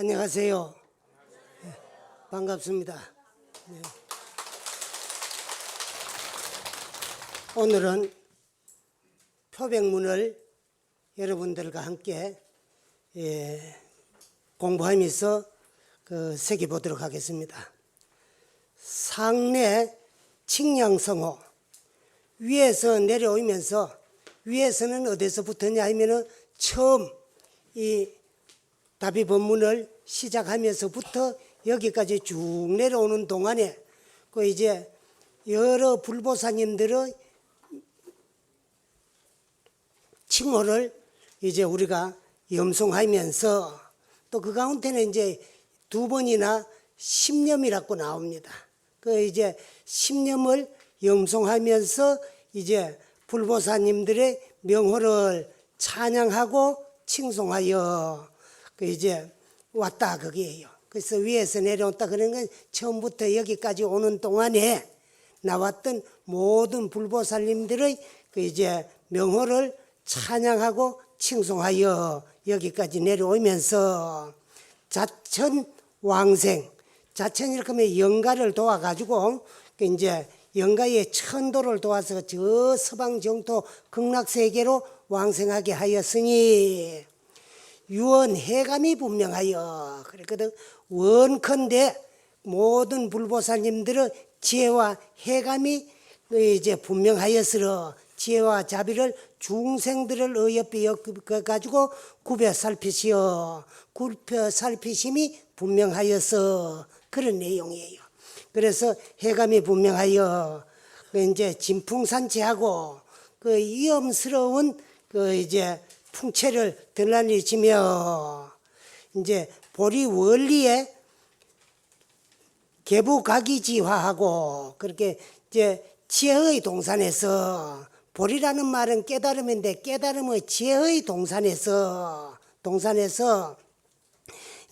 안녕하세요. 네, 반갑습니다. 네. 오늘은 표백문을 여러분들과 함께 공부하면서 새겨보도록 하겠습니다. 상내 칭양성호, 위에서 내려오면서, 위에서는 어디서 붙었냐 하면은 처음 이 답이 법문을 시작하면서부터 여기까지 쭉 내려오는 동안에 이제 여러 불보사님들의 칭호를 이제 우리가 염송하면서, 또 그 가운데는 이제 두 번이나 십념이라고 나옵니다. 이제 십념을 염송하면서 이제 불보사님들의 명호를 찬양하고 칭송하여 이제 왔다 그게예요. 그래서 위에서 내려왔다 그런 건 처음부터 여기까지 오는 동안에 나왔던 모든 불보살님들의 이제 명호를 찬양하고 칭송하여 여기까지 내려오면서 자천왕생, 자천 이렇게 하면 영가를 도와가지고 이제 영가의 천도를 도와서 저 서방 정토 극락세계로 왕생하게 하였으니 유언 해감이 분명하여, 그랬거든. 원컨대 모든 불보살님들의 지혜와 해감이 이제 분명하였으러 지혜와 자비를 중생들을 어여삐 가지고 굽혀 살피시어 굽혀 살피심이 분명하여서 그런 내용이에요. 그래서 해감이 분명하여 이제 진풍산치하고 위험스러운 이제 풍채를 드날리시며 이제 보리 원리에 개부각이지화하고, 그렇게 이제 지혜의 동산에서, 보리라는 말은 깨달음인데 깨달음의 지혜의 동산에서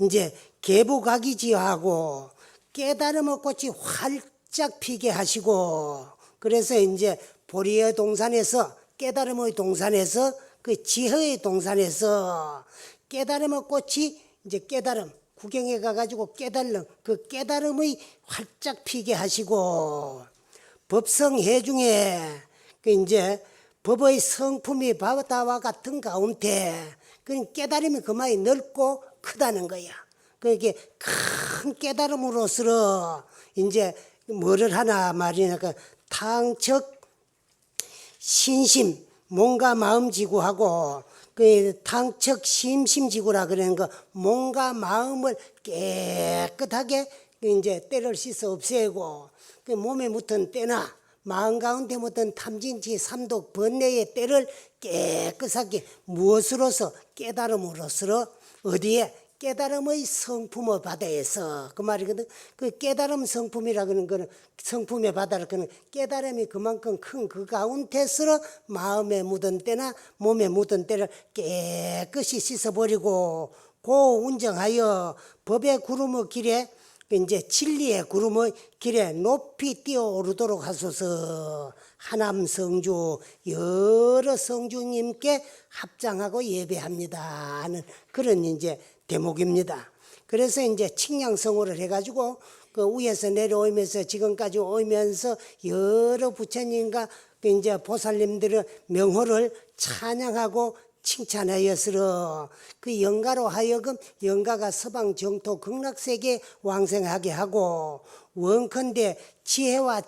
이제 개부각이지화하고 깨달음의 꽃이 활짝 피게 하시고, 그래서 이제 보리의 동산에서, 깨달음의 동산에서, 그 지혜의 동산에서 깨달음의 꽃이 이제 깨달음 구경해 가가지고 깨달음, 그 깨달음의 활짝 피게 하시고, 법성해 중에 이제 법의 성품이 바다와 같은 가운데 그 깨달음이 그만이 넓고 크다는 거야. 그게 큰 깨달음으로서 이제 뭐를 하나 말이냐, 탕척 신심, 몸과 마음 지구하고 탕척 심심지구라 그러는 거, 몸과 마음을 깨끗하게 이제 때를 씻어 없애고, 몸에 묻은 때나 마음 가운데 묻은 탐진치 삼독 번뇌의 때를 깨끗하게 무엇으로서? 깨달음으로서. 어디에? 깨달음의 성품의 바다에서. 그 말이거든. 그 깨달음 성품이라 그러는 거는, 성품의 바다라 그는 깨달음이 그만큼 큰 그 가운데서 마음에 묻은 때나 몸에 묻은 때를 깨끗이 씻어버리고 고운정하여 법의 구름의 길에, 이제 진리의 구름의 길에 높이 뛰어오르도록 하소서. 하남 성주 여러 성주님께 합장하고 예배합니다 하는 그런 이제 대목입니다. 그래서 이제 칭양성호를 해가지고 위에서 내려오면서 지금까지 오면서 여러 부처님과 이제 보살님들의 명호를 찬양하고 칭찬하였으러 그 영가로 하여금 영가가 서방 정토 극락세계 왕생하게 하고, 원컨대 지혜와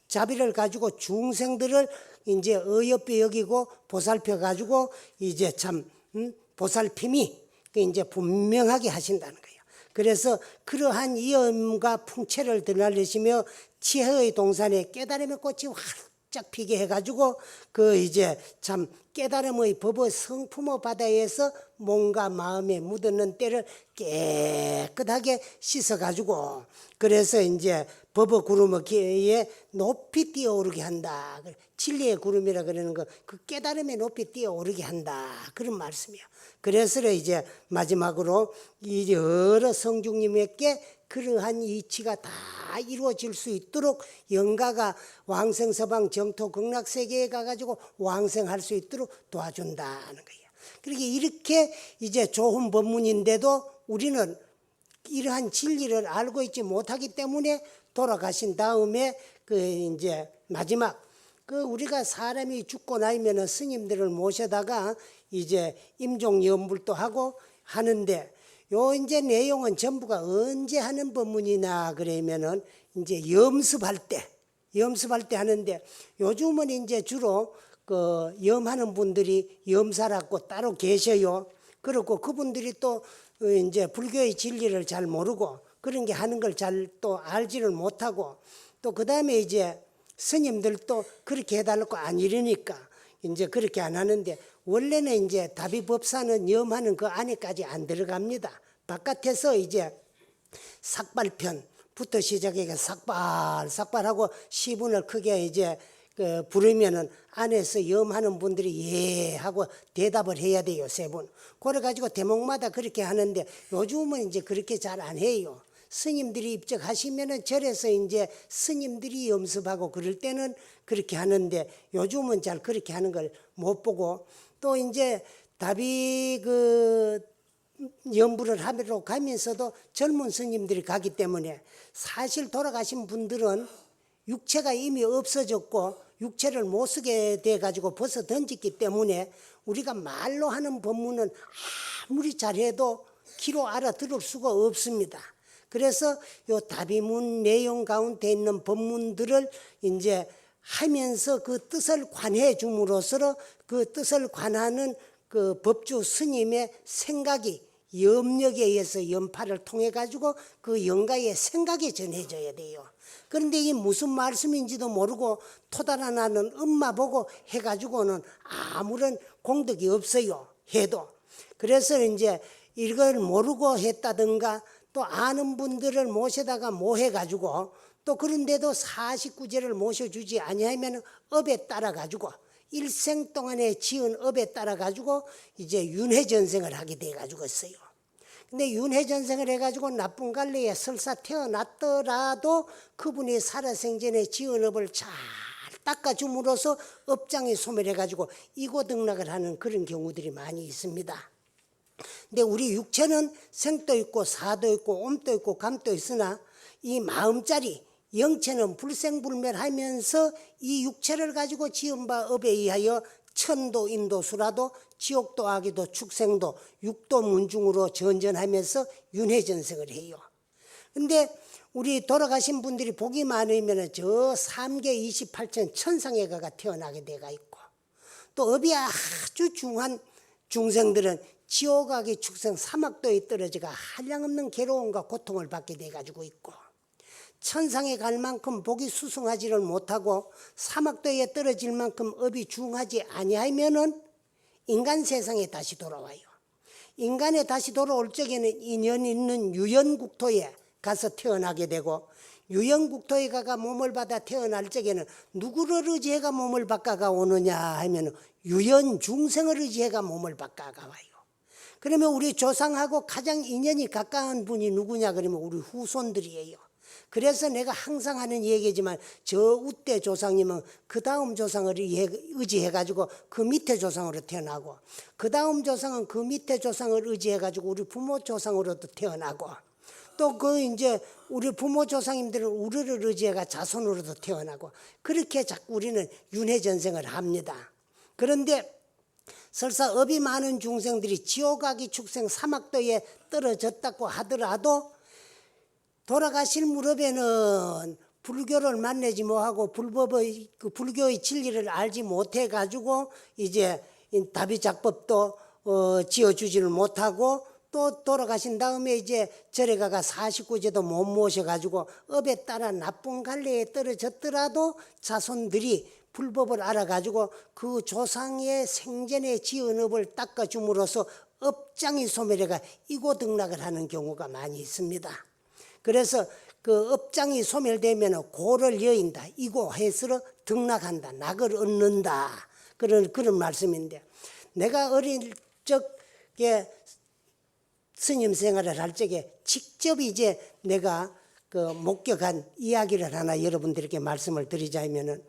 자비를 가지고 중생들을 이제 어여삐 여기고 보살펴 가지고 이제 참 보살핌이 이제 분명하게 하신다는 거예요. 그래서 그러한 이음과 풍채를 드날리시며 지혜의 동산에 깨달음의 꽃이 활짝 피게 해가지고 이제 참 깨달음의 법의 성품의 바다에서 몸과 마음에 묻었는 때를 깨끗하게 씻어가지고, 그래서 이제 법의 구름에 높이 뛰어오르게 한다. 진리의 구름이라 그러는 거, 그 깨달음에 높이 뛰어오르게 한다. 그런 말씀이에요. 그래서 이제 마지막으로 이 여러 성중님에게 그러한 이치가 다 이루어질 수 있도록 영가가 왕생서방 정토 극락세계에 가가지고 왕생할 수 있도록 도와준다는 거예요. 그러니까 이렇게 이제 좋은 법문인데도 우리는 이러한 진리를 알고 있지 못하기 때문에 돌아가신 다음에 그 이제 마지막 그 우리가 사람이 죽고 나면은 스님들을 모셔다가 이제 임종연불도 하고 하는데 요 이제 내용은 전부가 언제 하는 법문이나 그러면은 이제 염습할 때 하는데 요즘은 이제 주로 그 염하는 분들이 염사라고 따로 계셔요. 그렇고 그분들이 또 이제 불교의 진리를 잘 모르고 그런 게 하는 걸 잘 또 알지를 못하고 또 그다음에 이제 스님들도 그렇게 해달라고 안 이러니까 이제 그렇게 안 하는데 원래는 이제 다비법사는 염하는 그 안에까지 안 들어갑니다. 바깥에서 이제 삭발편부터 시작해서 삭발하고 시분을 크게 이제 그 부르면은 안에서 염하는 분들이 예 하고 대답을 해야 돼요. 3번. 그래 가지고 대목마다 그렇게 하는데 요즘은 이제 그렇게 잘 안 해요. 스님들이 입적하시면은 절에서 이제 스님들이 염습하고 그럴 때는 그렇게 하는데 요즘은 잘 그렇게 하는 걸 못 보고 또 이제 답이 그 연부를 하러 가면서도 젊은 스님들이 가기 때문에 사실 돌아가신 분들은 육체가 이미 없어졌고 육체를 못 쓰게 돼 가지고 벗어 던졌기 때문에 우리가 말로 하는 법문은 아무리 잘해도 귀로 알아들을 수가 없습니다. 그래서 요 다비문 내용 가운데 있는 법문들을 이제 하면서 그 뜻을 관해 줌으로써 그 뜻을 관하는 그 법주 스님의 생각이 염력에 의해서 연파를 통해 가지고 그 영가의 생각이 전해져야 돼요. 그런데 이게 무슨 말씀인지도 모르고 토달아나는 엄마 보고 해가지고는 아무런 공덕이 없어요. 해도. 그래서 이제 이걸 모르고 했다든가 또 아는 분들을 모셔다가 모해가지고 또 그런데도 49제를 모셔주지 아니하면 업에 따라가지고 일생 동안에 지은 업에 따라가지고 이제 윤회전생을 하게 돼가지고 있어요. 근데 윤회전생을 해가지고 나쁜 갈래에 설사 태어났더라도 그분이 살아생전에 지은 업을 잘 닦아줌으로써 업장이 소멸해가지고 이고등락을 하는 그런 경우들이 많이 있습니다. 근데 우리 육체는 생도 있고 사도 있고 옴도 있고 감도 있으나 이 마음자리 영체는 불생불멸하면서 이 육체를 가지고 지은 바 업에 의하여 천도 인도수라도 지옥도 아기도 축생도 육도 문중으로 전전하면서 윤회전생을 해요. 근데 우리 돌아가신 분들이 복이 많으면 저 3계 28천 천상에 가가 태어나게 돼가 있고 또 업이 아주 중한 중생들은 지옥아기 축생 사막도에 떨어져가 한량없는 괴로움과 고통을 받게 돼가지고 있고 천상에 갈 만큼 복이 수승하지를 못하고 사막도에 떨어질 만큼 업이 중하지 아니하면은 인간 세상에 다시 돌아와요. 인간에 다시 돌아올 적에는 인연 있는 유연국토에 가서 태어나게 되고 유연국토에 가가 몸을 받아 태어날 적에는 누구를 의지해가 몸을 바꿔가 오느냐 하면 유연중생을 의지해가 몸을 바꿔가 와요. 그러면 우리 조상하고 가장 인연이 가까운 분이 누구냐 그러면 우리 후손들이에요. 그래서 내가 항상 하는 얘기지만 저 우대 조상님은 그 다음 조상을 의지해가지고 그 밑에 조상으로 태어나고 그 다음 조상은 그 밑에 조상을 의지해가지고 우리 부모 조상으로도 태어나고 또 그 이제 우리 부모 조상님들은 우리를 의지해가 자손으로도 태어나고 그렇게 자꾸 우리는 윤회전생을 합니다. 그런데 설사 업이 많은 중생들이 지옥아기 축생 사막도에 떨어졌다고 하더라도 돌아가실 무렵에는 불교를 만나지 못하고 불법의 그 불교의 진리를 알지 못해 가지고 이제 다비작법도 지어주지를 못하고 또 돌아가신 다음에 이제 절에 가가 49제도 못 모셔가지고 업에 따라 나쁜 갈래에 떨어졌더라도 자손들이 불법을 알아가지고 그 조상의 생전에 지은 업을 닦아줌으로써 업장이 소멸해가 이고등락을 하는 경우가 많이 있습니다. 그래서 그 업장이 소멸되면 고를 여인다. 이고해서로 등락한다. 낙을 얻는다. 그런 말씀인데 내가 어릴 적에 스님 생활을 할 적에 직접 이제 내가 그 목격한 이야기를 하나 여러분들에게 말씀을 드리자면은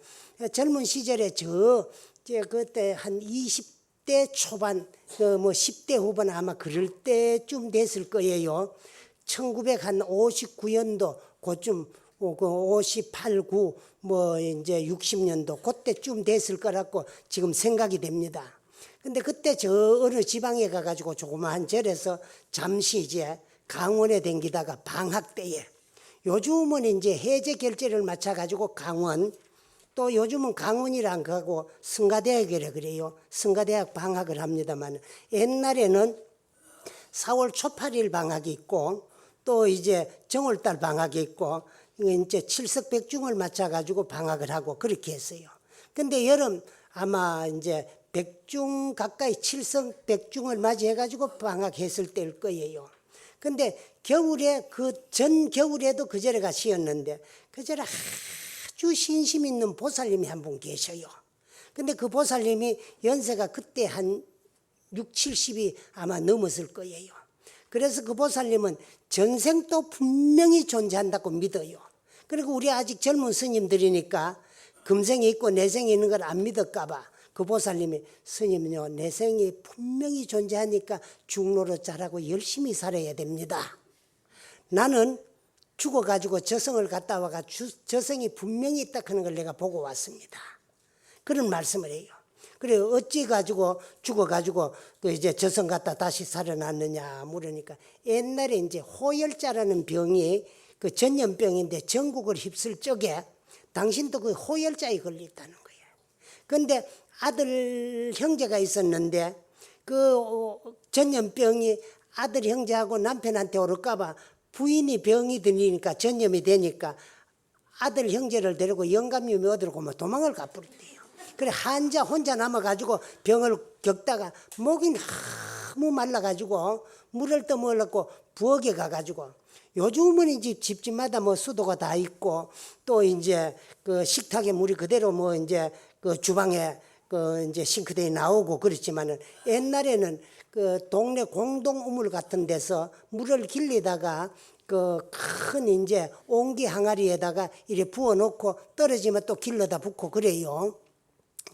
젊은 시절에 이제 그때 한 10대 초반, 뭐 10대 후반 아마 그럴 때쯤 됐을 거예요. 1959년도 그쯤, 58, 9, 뭐 이제 60년도 그때쯤 됐을 거라고 지금 생각이 됩니다. 근데 그때 저 어느 지방에 가가지고 조그마한 절에서 잠시 이제 강원에 댕기다가 방학 때에, 요즘은 이제 해제 결제를 맞춰가지고 강원, 또 요즘은 강원이랑 가고 성가대학이라 그래요. 성가대학 방학을 합니다만, 옛날에는 4월 초 8일 방학이 있고, 또 이제 정월달 방학이 있고, 이제 칠석백중을 맞춰가지고 방학을 하고 그렇게 했어요. 근데 여름 아마 이제 백중 가까이 칠석백중을 맞이해가지고 방학했을 때일 거예요. 근데 겨울에 그 전 겨울에도 그 절에 가 쉬었는데, 그 절에 아주 신심 있는 보살님이 한 분 계셔요. 근데 그 보살님이 연세가 그때 한 6, 70이 아마 넘었을 거예요. 그래서 그 보살님은 전생도 분명히 존재한다고 믿어요. 그리고 우리 아직 젊은 스님들이니까 금생이 있고 내생이 있는 걸 안 믿을까 봐 그 보살님이, 스님은요, 내생이 분명히 존재하니까 중로로 자라고 열심히 살아야 됩니다. 나는 죽어가지고 저승을 갔다 와가 저승이 분명히 있다 하는 걸 내가 보고 왔습니다. 그런 말씀을 해요. 그래 어찌 가지고 죽어가지고 또 이제 저승 갔다 다시 살아났느냐 물으니까, 옛날에 이제 호열자라는 병이 그 전염병인데 전국을 휩쓸 적에 당신도 그 호열자에 걸렸다는 거예요. 근데 아들 형제가 있었는데 그 전염병이 아들 형제하고 남편한테 오를까봐 부인이 병이 들리니까 전염이 되니까 아들 형제를 데리고 영감님이 어디로 가면 도망을 가버렸대요. 그래 혼자 남아가지고 병을 겪다가 목이 너무 말라가지고 물을 떠먹으려고 부엌에 가가지고, 요즘은 이제 집집마다 뭐 수도가 다 있고 또 이제 그 식탁에 물이 그대로 뭐 이제 그 주방에 그 이제 싱크대에 나오고 그렇지만은, 옛날에는 그 동네 공동 우물 같은 데서 물을 길리다가 그 큰 이제 옹기 항아리에다가 이래 부어놓고 떨어지면 또 길러다 붓고 그래요.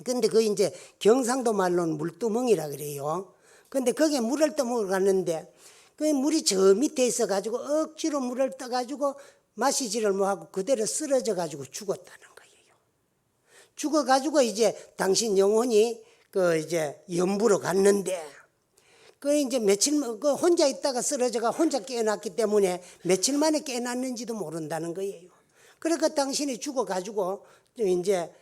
근데 그 이제 경상도 말로는 물두멍이라 그래요. 근데 거기에 물을 떠먹으러 갔는데 그 물이 저 밑에 있어 가지고 억지로 물을 떠 가지고 마시지를 못하고 그대로 쓰러져 가지고 죽었다는 거예요. 죽어 가지고 이제 당신 영혼이 그 이제 연부로 갔는데, 그 이제 며칠 그 혼자 있다가 쓰러져가 혼자 깨어났기 때문에 며칠 만에 깨어났는지도 모른다는 거예요. 그러니까 당신이 죽어 가지고 이제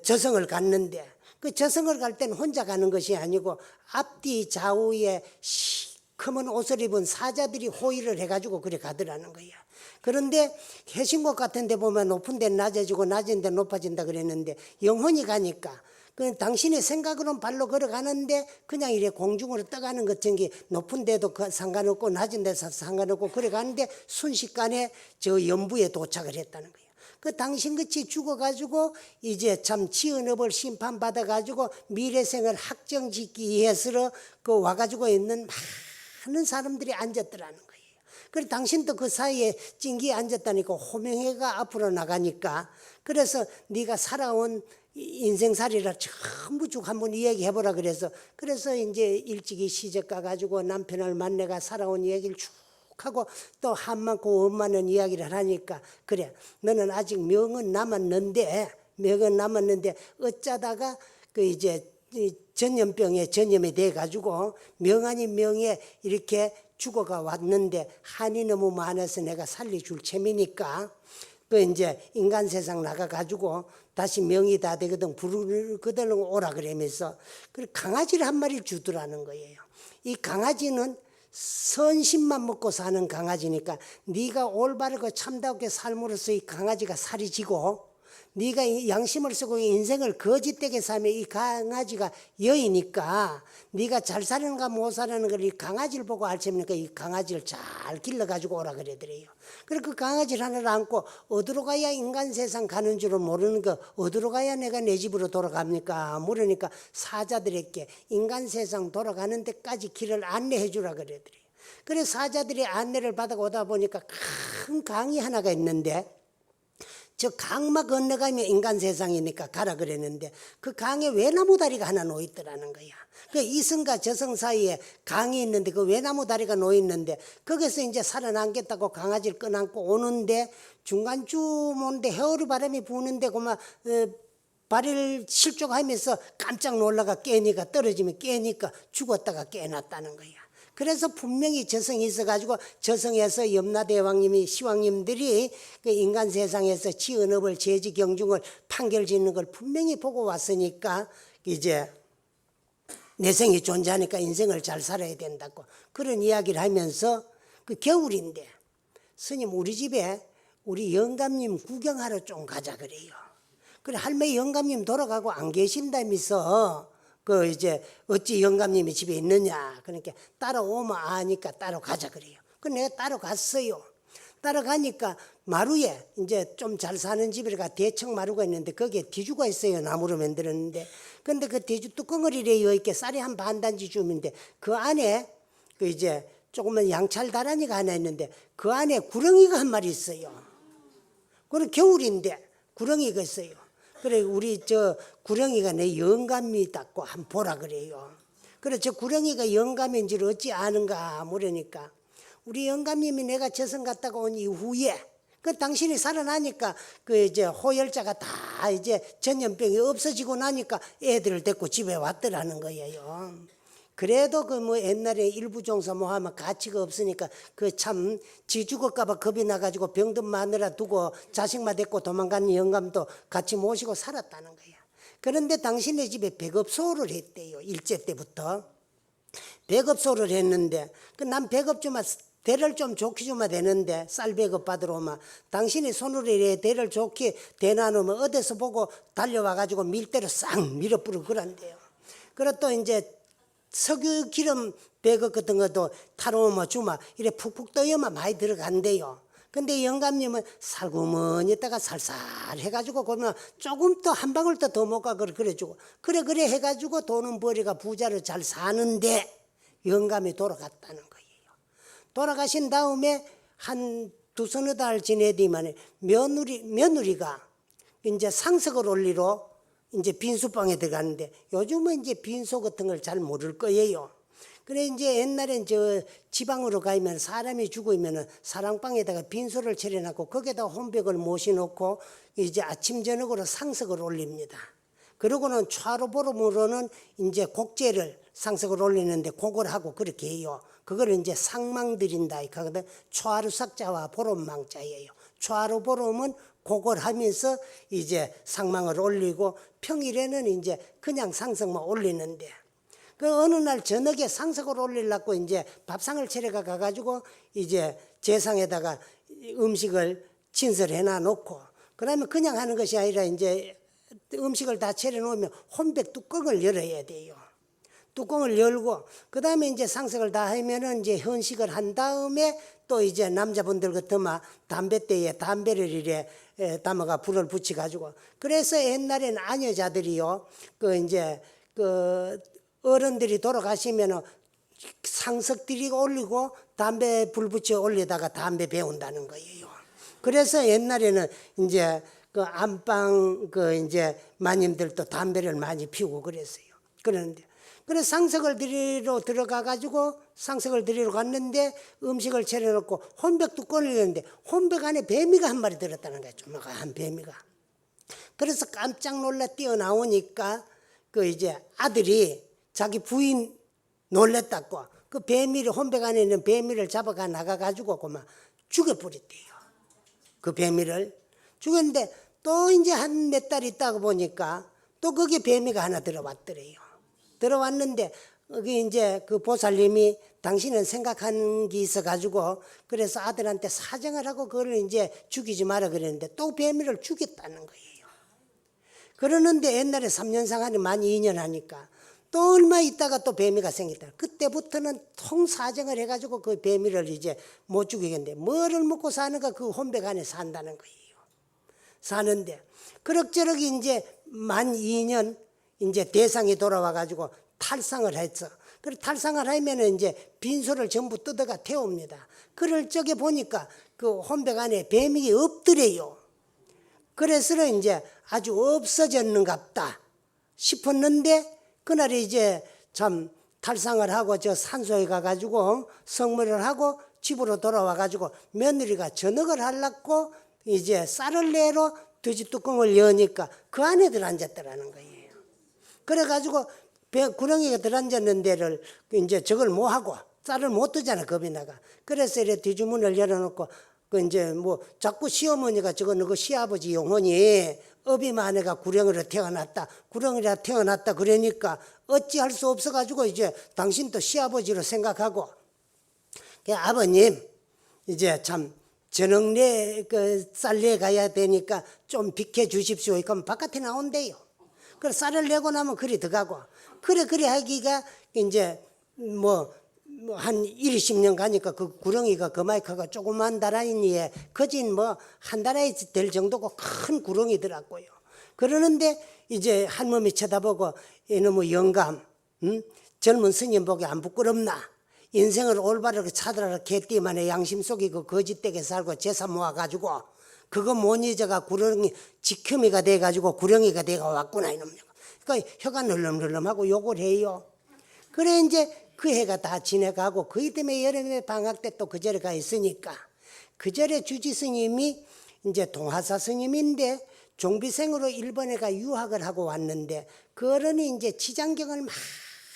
저승을 갔는데, 그 저승을 갈 때는 혼자 가는 것이 아니고 앞뒤 좌우에 시커먼 옷을 입은 사자들이 호의를 해가지고 그래 가더라는 거예요. 그런데 해신곡 같은 데 보면 높은 데는 낮아지고 낮은 데는 높아진다 그랬는데, 영혼이 가니까 그 당신의 생각으로는 발로 걸어가는데 그냥 이래 공중으로 떠가는 것 전기, 높은 데도 상관없고 낮은 데서 상관없고 그래 가는데 순식간에 저 연부에 도착을 했다는 거예요. 그 당신같이 죽어가지고 이제 참 지은 업을 심판받아가지고 미래생을 확정짓기 위해서 그 와가지고 있는 많은 사람들이 앉았더라는 거예요. 그래 당신도 그 사이에 찡기에 앉았다니까 호명회가 앞으로 나가니까, 그래서 네가 살아온 인생살이라 전부 쭉 한번 이야기해보라 그래서 이제 일찍이 시집 가가지고 남편을 만나가 살아온 얘기를 쭉 하고 또 한 많고 원 많은 이야기를 하니까, 그래 너는 아직 명은 남았는데 어쩌다가 그 이제 전염병에 전염이 돼 가지고 명 아닌 명에 이렇게 죽어가 왔는데 한이 너무 많아서 내가 살려줄 셈이니까 그 이제 인간 세상 나가 가지고 다시 명이 다 되거든 부르를 그대로 오라 그러면서 그 강아지를 한 마리를 주더라는 거예요. 이 강아지는 선심만 먹고 사는 강아지니까 네가 올바르고 참다우게 삶으로써 이 강아지가 살이 지고, 네가 양심을 쓰고 인생을 거짓되게 살면 이 강아지가 여이니까 네가 잘 사는가 못 사는 걸 이 강아지를 보고 알지니까 이 강아지를 잘 길러가지고 오라 그러더래요. 그래서 그 강아지를 하나를 안고 어디로 가야 인간 세상 가는 줄은 모르는 거, 어디로 가야 내가 내 집으로 돌아갑니까 모르니까 사자들에게 인간 세상 돌아가는 데까지 길을 안내해 주라 그러더래요. 그래서 사자들이 안내를 받아 오다 보니까 큰 강이 하나가 있는데, 저 강만 건너가면 인간 세상이니까 가라 그랬는데 그 강에 외나무 다리가 하나 놓여 있더라는 거야. 그 이성과 저성 사이에 강이 있는데 그 외나무 다리가 놓여 있는데 거기서 이제 살아남겠다고 강아지를 끌어안고 오는데 중간쯤 오는데 해오리 바람이 부는데 그만 발을 실족하면서 깜짝 놀라가 깨니까 떨어지면 깨니까 죽었다가 깨어났다는 거야. 그래서 분명히 저성이 있어가지고 저성에서 염라대왕님이 시왕님들이 그 인간 세상에서 지은업을 제지 경중을 판결 짓는 걸 분명히 보고 왔으니까 이제 내생이 존재하니까 인생을 잘 살아야 된다고 그런 이야기를 하면서 그 겨울인데 스님 우리 집에 우리 영감님 구경하러 좀 가자 그래요. 그래 할머니 영감님 돌아가고 안 계신다면서 그 이제 어찌 영감님이 집에 있느냐 그러니까 따라오면 아니까 따로 가자 그래요. 그래 내가 따로 갔어요. 따라가니까 마루에 이제 좀 잘 사는 집이라 대청 마루가 있는데 거기에 뒤주가 있어요. 나무로 만들었는데 근데 그 뒤주 뚜껑을 이래 여있게 쌀이 한 반단지 줌인데 그 안에 그 이제 조그만 양찰 다라니가 하나 있는데 그 안에 구렁이가 한 마리 있어요. 그리고 겨울인데 구렁이가 있어요. 그래 우리 저 구렁이가 내 영감이다고 한번 보라 그래요. 그래 저 구렁이가 영감인지를 어찌 아는가 물으니까 우리 영감님이 내가 저승 갔다가 온 이후에 그 당신이 살아나니까 그 이제 호열자가 다 이제 전염병이 없어지고 나니까 애들을 데리고 집에 왔더라는 거예요. 그래도 그 뭐 옛날에 일부 종사 뭐 하면 가치가 없으니까 그 참 지 죽을까봐 겁이 나가지고 병든 마누라 두고 자식만 데리고 도망가는 영감도 같이 모시고 살았다는 거야. 그런데 당신네 집에 백업소를 했대요. 일제 때부터. 백업소를 했는데 그 난 백업 좀 대를 좀 좋게 주면 되는데 쌀 백업 받으러 오면 당신이 손으로 이래 대를 좋게 대놔놓으면 어디서 보고 달려와가지고 밀대로 싹 밀어뿌리고 그런대요. 그리고 또 이제 석유 기름 백업 같은 것도 타러 오면 주마 이래 푹푹 떠야만 많이 들어간대요. 근데 영감님은 살구머니 있다가 살살 해가지고 그러면 조금 더 한 방울 더 못 가 그래주고 그래 해가지고 돈은 벌이가 부자로 잘 사는데 영감이 돌아갔다는 거예요. 돌아가신 다음에 한 두서너 달 지내더니만 며느리가 이제 상석을 올리러 이제 빈소방에 들어가는데 요즘은 이제 빈소 같은 걸 잘 모를 거예요. 그래 이제 옛날엔 저 지방으로 가면 사람이 죽으면은 사랑방에다가 빈소를 차려놓고 거기에다 혼백을 모셔놓고 이제 아침 저녁으로 상석을 올립니다. 그러고는 좌로보름으로는 이제 곡제를 상석을 올리는데 그걸 하고 그렇게 해요. 그걸 이제 상망 드린다 이거거든. 좌루삭자와 보름망자예요. 좌로보름은 그걸 하면서 이제 상망을 올리고 평일에는 이제 그냥 상석만 올리는데 그 어느 날 저녁에 상석을 올리려고 이제 밥상을 차려가 가지고 이제 제상에다가 음식을 진설해 놔놓고 그러면 그냥 하는 것이 아니라 이제 음식을 다 차려 놓으면 혼백 뚜껑을 열어야 돼요. 뚜껑을 열고 그 다음에 이제 상석을 다 하면은 이제 현식을 한 다음에 또 이제 남자분들 같으면 담뱃대에 담배를 이래 담아가 불을 붙여 가지고 그래서 옛날에는 아녀자들이요 그 이제 그 어른들이 돌아가시면은 상석들이 올리고 담배 불 붙여 올리다가 담배 배운다는 거예요. 그래서 옛날에는 이제 그 안방 그 이제 마님들도 담배를 많이 피우고 그랬어요. 그런데 그래서 상석을 드리러 들어가 가지고 상석을 드리러 갔는데 음식을 차려놓고 혼백 뚜껑을 열었는데 혼백 안에 뱀이가 한 마리 들었다는 거예요. 조그마한 뱀이가. 그래서 깜짝 놀라 뛰어나오니까 그 이제 아들이 자기 부인 놀랬다고 그 뱀이를 혼백 안에 있는 뱀이를 잡아가 나가 가지고 그만 죽여버렸대요. 그 뱀이를 죽였는데 또 이제 한 몇 달 있다가 보니까 또 거기에 뱀이가 하나 들어왔더래요. 들어왔는데 여기 이제 그 보살님이 당신은 생각하는 게 있어 가지고 그래서 아들한테 사정을 하고 그걸 이제 죽이지 마라 그랬는데 또 뱀이를 죽였다는 거예요. 그러는데 옛날에 3년상 하니 만 2년 하니까 또 얼마 있다가 또 뱀이가 생겼다. 그때부터는 통사정을 해가지고 그 뱀이를 이제 못 죽이겠는데 뭐를 먹고 사는가 그 혼백 안에 산다는 거예요. 사는데 그럭저럭 이제 만 2년 이제 대상이 돌아와가지고 탈상을 했어. 그래 탈상을 하면은 이제 빈소를 전부 뜯어가 태웁니다. 그럴 적에 보니까 그 혼백 안에 뱀이 없더래요. 그래서 이제 아주 없어졌는갑다 싶었는데 그날에 이제 참 탈상을 하고 저 산소에 가가지고 성물을 하고 집으로 돌아와가지고 며느리가 저녁을 하려고 이제 쌀을 내러 돼지 뚜껑을 여니까 그 안에 들어앉았더라는 거예요. 그래가지고 구렁이가 들어앉았는 데를 이제 저걸 뭐 하고 쌀을 못 뜨잖아 겁이 나가. 그래서 이래 뒤주문을 열어놓고 그 이제 뭐 자꾸 시어머니가 저거 너그 시아버지 영혼이 어비마네가 구렁이로 태어났다 구렁이라 태어났다 그러니까 어찌할 수 없어가지고 이제 당신도 시아버지로 생각하고 아버님 이제 참 저녁 내 그 쌀내 가야 되니까 좀 비켜 주십시오. 그럼 바깥에 나온대요. 그래 쌀을 내고 나면 그리 들어가고 그래 하기가 이제 뭐 한 20년 가니까 그 구렁이가 그 마이크가 조그만 다라이니에 거진 뭐 한 다라이 될 정도고 큰 구렁이더라고요. 그러는데 이제 할머니 쳐다보고 이놈의 영감 젊은 스님 보기 안 부끄럽나 인생을 올바르게 찾으라 개띠만의 양심 속에 그 거짓되게 살고 재산 모아가지고 그거 못 잊어가 구렁이 지켜미가 돼가지고 구렁이가 돼가 왔구나 이놈. 그러니까 혀가 늘름늘름하고 욕을 해요. 그래 이제 그 해가 다 지나가고 그이 때문에 여름에 방학 때 또 그 절에 가 있으니까 그 절에 주지 스님이 이제 동화사 스님인데 종비생으로 일본에 가 유학을 하고 왔는데 그 어른이 이제 지장경을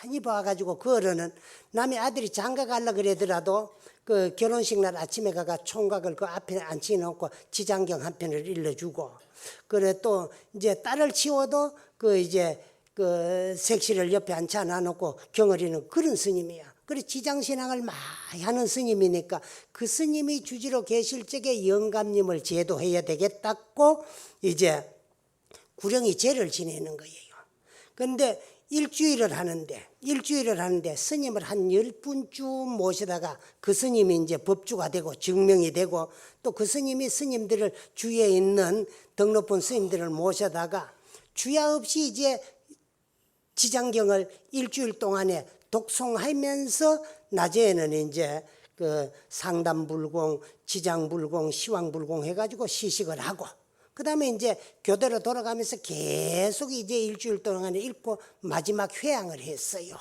많이 봐가지고 그 어른은 남의 아들이 장가 가려 그러더라도 그 결혼식 날 아침에 가가 총각을 그 앞에 앉혀놓고 지장경 한 편을 일러주고 그래 또 이제 딸을 치워도 그 이제 그 색시를 옆에 앉혀놔 놓고 경을이는 그런 스님이야. 그래 지장신앙을 많이 하는 스님이니까 그 스님이 주지로 계실 적에 영감님을 제도해야 되겠다고 이제 구렁이 제를 지내는 거예요. 그런데 일주일을 하는데 스님을 한 10분쯤 모시다가 그 스님이 이제 법주가 되고 증명이 되고 또 그 스님이 스님들을 주위에 있는 덕높은 스님들을 모셔다가 주야 없이 이제 지장경을 일주일 동안에 독송하면서 낮에는 이제 그 상담불공, 지장불공, 시황불공 해가지고 시식을 하고 그 다음에 이제 교대로 돌아가면서 계속 이제 일주일 동안에 읽고 마지막 회양을 했어요.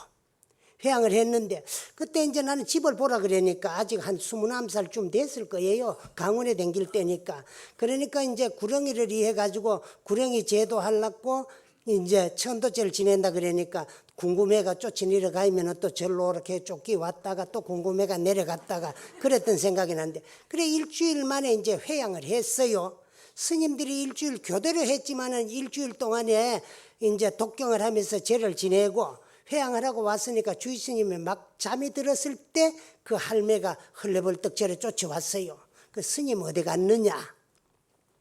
회양을 했는데 그때 이제 나는 집을 보라 그러니까 아직 한 21살쯤 됐을 거예요. 강원에 댕길 때니까. 그러니까 이제 구렁이를 이해가지고 구렁이 제도하려고 이제 천도제를 지낸다 그러니까 궁금해가 쫓이 내려가면 또 절로 이렇게 쫓기 왔다가 또 궁금해가 내려갔다가 그랬던 생각이 나는데 그래 일주일 만에 이제 회양을 했어요. 스님들이 일주일 교대를 했지만은 일주일 동안에 이제 독경을 하면서 제를 지내고 회양을 하고 왔으니까 주의 스님이 막 잠이 들었을 때 그 할매가 헐레벌떡 절에 쫓아왔어요. 그 스님 어디 갔느냐?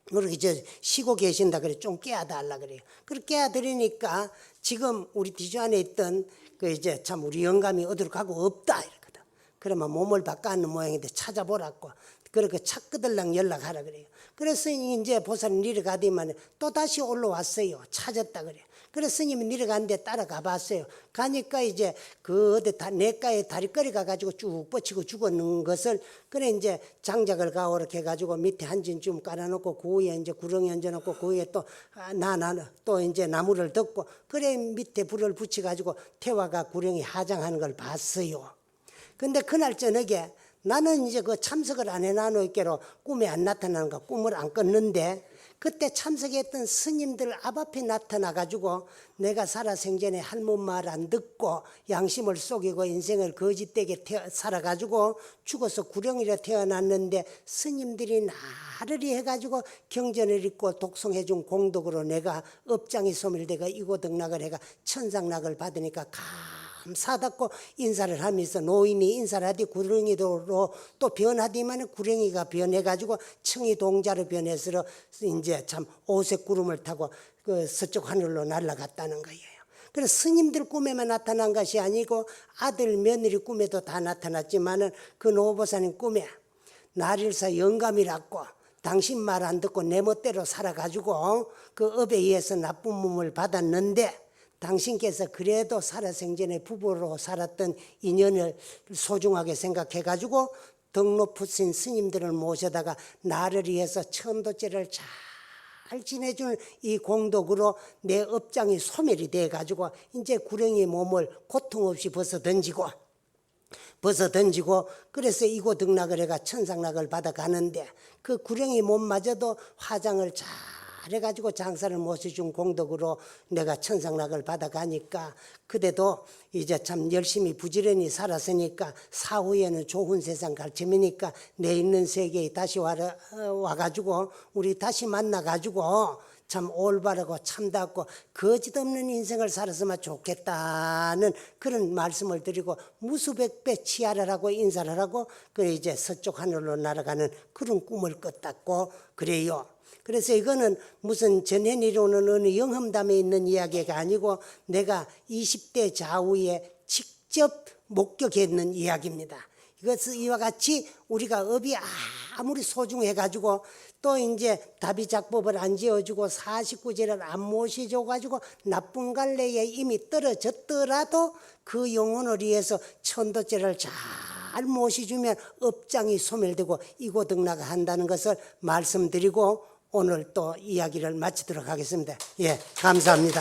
그렇게 저 쉬고 계신다 그래 좀 깨워달라 그래요. 그렇게 깨워드리니까 지금 우리 뒤주 안에 있던 그 이제 참 우리 영감이 어디로 가고 없다 이러거든. 그러면 몸을 바꿔놓는 모양인데 찾아보라고. 그렇게 찾거들랑 연락하라 그래요. 그래서 이제 보살이 내려가더만 또 다시 올라왔어요. 찾았다 그래요. 그래서 스님이 내려가는데 따라가 봤어요. 가니까 이제 그 어디 내가에 다리거리 가가지고 쭉 뻗치고 죽었는 것을 그래 이제 장작을 가오 이렇게 해가지고 밑에 한 진 좀 깔아놓고 그 위에 이제 구렁이 얹어놓고 그 위에 또 이제 나무를 덮고 그래 밑에 불을 붙여가지고 태화가 구렁이 하장하는 걸 봤어요. 근데 그날 저녁에 나는 이제 그 참석을 안 해놔놓기로 꿈에 안 나타나는 거 꿈을 안 꿨는데 그때 참석했던 스님들 앞에 나타나가지고 내가 살아생전에 할멈 말 안 듣고 양심을 속이고 인생을 거짓되게 살아가지고 죽어서 구렁이로 태어났는데 스님들이 나르리 해가지고 경전을 읽고 독송해준 공덕으로 내가 업장이 소멸되고 이고덕락을 해가 천상락을 받으니까 감사하다고 인사를 하면서 노인이 인사를 하디 구렁이로 또 변하디만 구렁이가 변해가지고 청이 동자로 변해서 이제 참 오색 구름을 타고 그 서쪽 하늘로 날아갔다는 거예요. 그래서 스님들 꿈에만 나타난 것이 아니고 아들 며느리 꿈에도 다 나타났지만은 그 노보사님 꿈에 날일사 영감이라고 당신 말 안 듣고 내 멋대로 살아가지고 그 업에 의해서 나쁜 몸을 받았는데 당신께서 그래도 살아생전에 부부로 살았던 인연을 소중하게 지내주는 이 공덕으로 내 업장이 소멸이 돼가지고 이제 구렁이 몸을 고통 없이 벗어 던지고 그래서 이고등락을 해가 천상락을 받아가는데 그 구렁이 몸마저도 화장을 잘 해가지고 장사를 모셔준 공덕으로 내가 천상락을 받아가니까 그래도 이제 참 열심히 부지런히 살았으니까 사후에는 좋은 세상 갈 점이니까 내 있는 세계에 다시 와가지고 우리 다시 만나가지고 참 올바르고 참답고 거짓 없는 인생을 살았으면 좋겠다는 그런 말씀을 드리고 무수백배 치아라라고 인사를 하고 그래 이제 서쪽 하늘로 날아가는 그런 꿈을 꿨다고 그래요. 그래서 이거는 무슨 전해니로는 어느 영험담에 있는 이야기가 아니고 내가 20대 좌우에 직접 목격했는 이야기입니다. 이것은 이와 같이 우리가 업이 아무리 소중해가지고 또 이제 다비작법을 안 지어주고 49제를 안 모셔줘가지고 나쁜 갈래에 이미 떨어졌더라도 그 영혼을 위해서 천도제를 잘 모셔주면 업장이 소멸되고 이고등락을 한다는 것을 말씀드리고 오늘 또 이야기를 마치도록 하겠습니다. 예, 감사합니다.